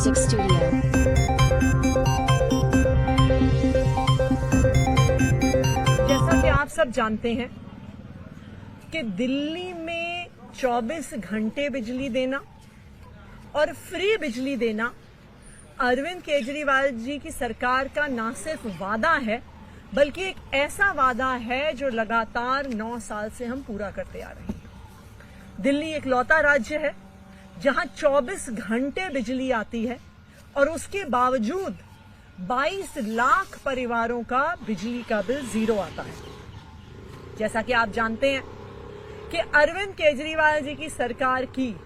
Music Studio. जैसा कि आप सब जानते हैं कि दिल्ली में 24 घंटे बिजली देना और फ्री बिजली देना अरविंद केजरीवाल जी की सरकार का ना सिर्फ वादा है बल्कि एक ऐसा वादा है जो लगातार 9 साल से हम पूरा करते आ रहे हैं। दिल्ली एक लौता राज्य है जहां 24 घंटे बिजली आती है और उसके बावजूद 22 लाख परिवारों का बिजली का बिल जीरो आता है। जैसा कि आप जानते हैं कि अरविंद केजरीवाल जी की सरकार की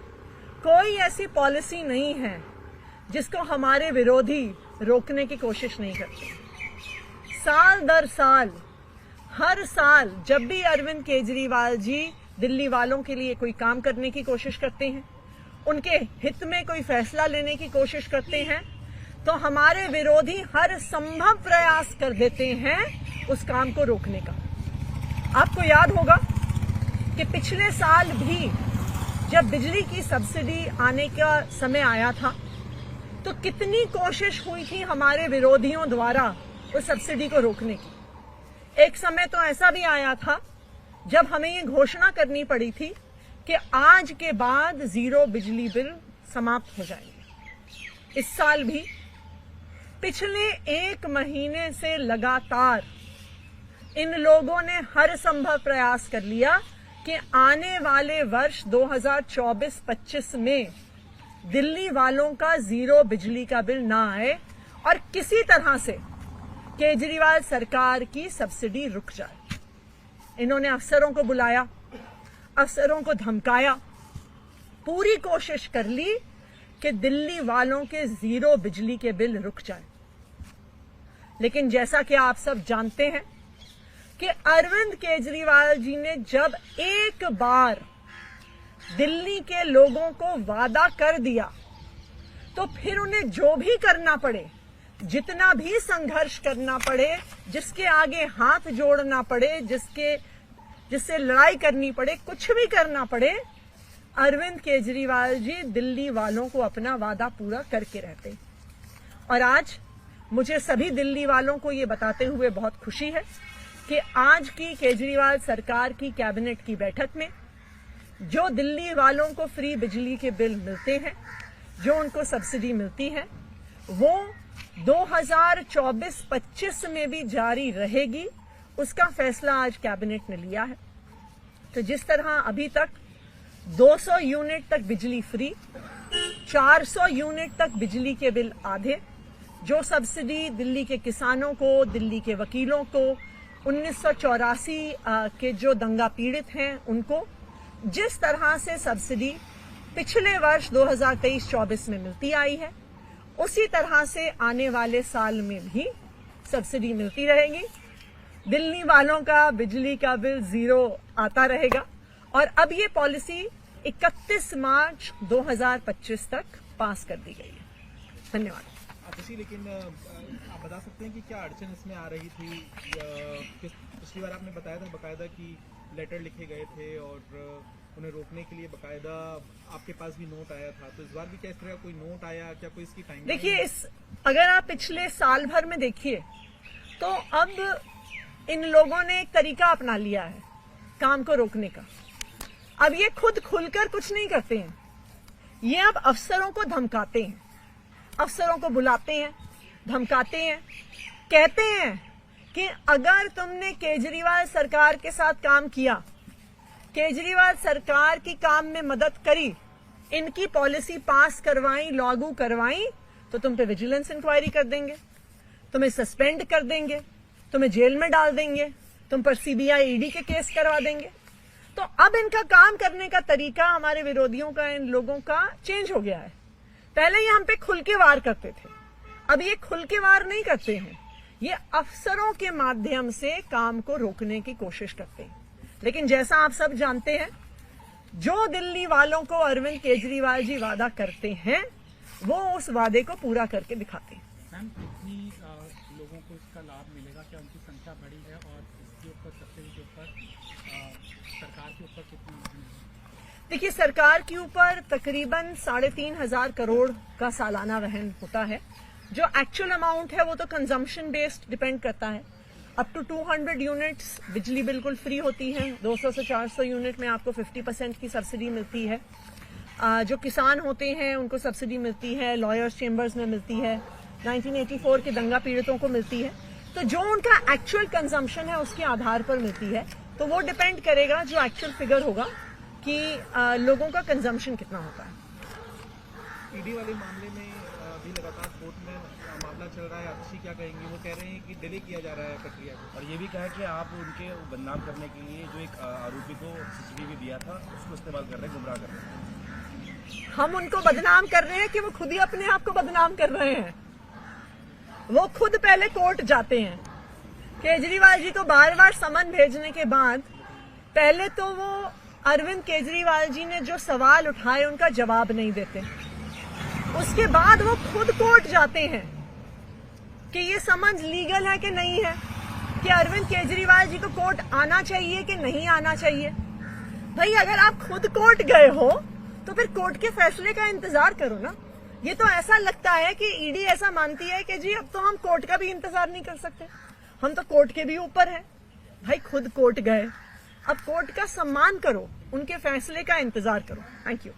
कोई ऐसी पॉलिसी नहीं है जिसको हमारे विरोधी रोकने की कोशिश नहीं करते। साल दर साल, हर साल जब भी अरविंद केजरीवाल जी दिल्ली वालों के लिए कोई काम करने की कोशिश करते हैं, उनके हित में कोई फैसला लेने की कोशिश करते हैं, तो हमारे विरोधी हर संभव प्रयास कर देते हैं उस काम को रोकने का। आपको याद होगा कि पिछले साल भी जब बिजली की सब्सिडी आने का समय आया था तो कितनी कोशिश हुई थी हमारे विरोधियों द्वारा उस सब्सिडी को रोकने की। एक समय तो ऐसा भी आया था जब हमें ये घोषणा करनी पड़ी थी कि आज के बाद जीरो बिजली बिल समाप्त हो जाएंगे। इस साल भी पिछले 1 महीने से लगातार इन लोगों ने हर संभव प्रयास कर लिया कि आने वाले वर्ष 2024-25 में दिल्ली वालों का जीरो बिजली का बिल ना आए और किसी तरह से केजरीवाल सरकार की सब्सिडी रुक जाए। इन्होंने अफसरों को बुलाया, अफसरों को धमकाया, पूरी कोशिश कर ली कि दिल्ली वालों के जीरो बिजली के बिल रुक जाए। लेकिन जैसा कि आप सब जानते हैं कि अरविंद केजरीवाल जी ने जब एक बार दिल्ली के लोगों को वादा कर दिया तो फिर उन्हें जो भी करना पड़े, जितना भी संघर्ष करना पड़े, जिसके आगे हाथ जोड़ना पड़े, जिससे लड़ाई करनी पड़े, कुछ भी करना पड़े, अरविंद केजरीवाल जी दिल्ली वालों को अपना वादा पूरा करके रहते। और आज मुझे सभी दिल्ली वालों को ये बताते हुए बहुत खुशी है कि आज की केजरीवाल सरकार की कैबिनेट की बैठक में जो दिल्ली वालों को फ्री बिजली के बिल मिलते हैं, जो उनको सब्सिडी मिलती है, वो 2024-25 में भी जारी रहेगी। उसका फैसला आज कैबिनेट ने लिया है। तो जिस तरह अभी तक 200 यूनिट तक बिजली फ्री, 400 यूनिट तक बिजली के बिल आधे, जो सब्सिडी दिल्ली के किसानों को, दिल्ली के वकीलों को, 1984 के जो दंगा पीड़ित हैं उनको जिस तरह से सब्सिडी पिछले वर्ष 2023-24 में मिलती आई है, उसी तरह से आने वाले साल में भी सब्सिडी मिलती रहेगी। दिल्ली वालों का बिजली का बिल जीरो आता रहेगा और अब ये पॉलिसी 31 मार्च 2025 तक पास कर दी गई है। धन्यवाद। लेकिन आप बता सकते हैं कि क्या अड़चन इसमें आ रही थी? पिछली बार आपने बताया था बकायदा कि लेटर लिखे गए थे और उन्हें रोकने के लिए बकायदा आपके पास भी नोट आया था, तो इस बार भी क्या इस तरह कोई नोट आया? क्या कोई इसकी टाइम? देखिए, अगर आप पिछले साल भर में देखिए तो अब इन लोगों ने एक तरीका अपना लिया है काम को रोकने का। अब ये खुद खुलकर कुछ नहीं करते हैं, ये अब अफसरों को धमकाते हैं, अफसरों को बुलाते हैं, धमकाते हैं, कहते हैं कि अगर तुमने केजरीवाल सरकार के साथ काम किया, केजरीवाल सरकार की काम में मदद करी, इनकी पॉलिसी पास करवाई, लागू करवाई, तो तुम पे विजिलेंस इंक्वायरी कर देंगे, तुम्हें सस्पेंड कर देंगे, तुम्हें जेल में डाल देंगे, तुम पर सीबीआई ईडी के केस करवा देंगे। तो अब इनका काम करने का तरीका हमारे विरोधियों का, इन लोगों का चेंज हो गया है। पहले ये हम पे खुल के वार करते थे, अब ये खुल के वार नहीं करते हैं, ये अफसरों के माध्यम से काम को रोकने की कोशिश करते हैं। लेकिन जैसा आप सब जानते हैं, जो दिल्ली वालों को अरविंद केजरीवाल जी वादा करते हैं वो उस वादे को पूरा करके दिखाते हैं। मैम, कितनी लोगों को इसका लाभ मिलेगा? क्या उनकी संख्या बढ़ी है और इसके ऊपर सब्सिडी के ऊपर सरकार के ऊपर कितनी? देखिए, सरकार के ऊपर तकरीबन 3,500 करोड़ का सालाना वहन होता है। जो एक्चुअल अमाउंट है वो तो कंजम्पशन बेस्ड डिपेंड करता है। अप टू 200 यूनिट्स बिजली बिल्कुल फ्री होती है। 200 से 400 यूनिट में आपको 50% की सब्सिडी मिलती है। जो किसान होते हैं उनको सब्सिडी मिलती है, लॉयर्स चेंबर्स में मिलती है, 1984 के दंगा पीड़ितों को मिलती है। तो जो उनका एक्चुअल कंजम्पशन है उसके आधार पर मिलती है। तो वो डिपेंड करेगा, जो एक्चुअल फिगर होगा कि लोगों का कंजम्पशन कितना होता है। ईडी वाले मामले में भी लगातार कोर्ट में मामला चल रहा है। आतिशी क्या कहेंगी? वो कह रहे हैं कि डिले किया जा रहा है प्रक्रिया को, और ये भी कहा है कि आप उनके बदनाम करने के लिए जो एक आरोपी को सीसीटीवी दिया था उसको इस्तेमाल कर रहे हैं, गुमराह कर रहे हैं। हम उनको बदनाम कर रहे हैं कि वो खुद ही अपने आप को बदनाम कर रहे हैं। वो खुद पहले कोर्ट जाते हैं। केजरीवाल जी को बार बार समन भेजने के बाद पहले तो वो अरविंद केजरीवाल जी ने जो सवाल उठाए उनका जवाब नहीं देते। उसके बाद वो खुद कोर्ट जाते हैं कि ये समन लीगल है कि नहीं है, कि अरविंद केजरीवाल जी को कोर्ट आना चाहिए कि नहीं आना चाहिए। भाई, अगर आप खुद कोर्ट गए हो तो फिर कोर्ट के फैसले का इंतजार करो ना। ये तो ऐसा लगता है कि ईडी ऐसा मानती है कि जी अब तो हम कोर्ट का भी इंतजार नहीं कर सकते, हम तो कोर्ट के भी ऊपर हैं। भाई, खुद कोर्ट गए, अब कोर्ट का सम्मान करो, उनके फैसले का इंतजार करो। Thank you.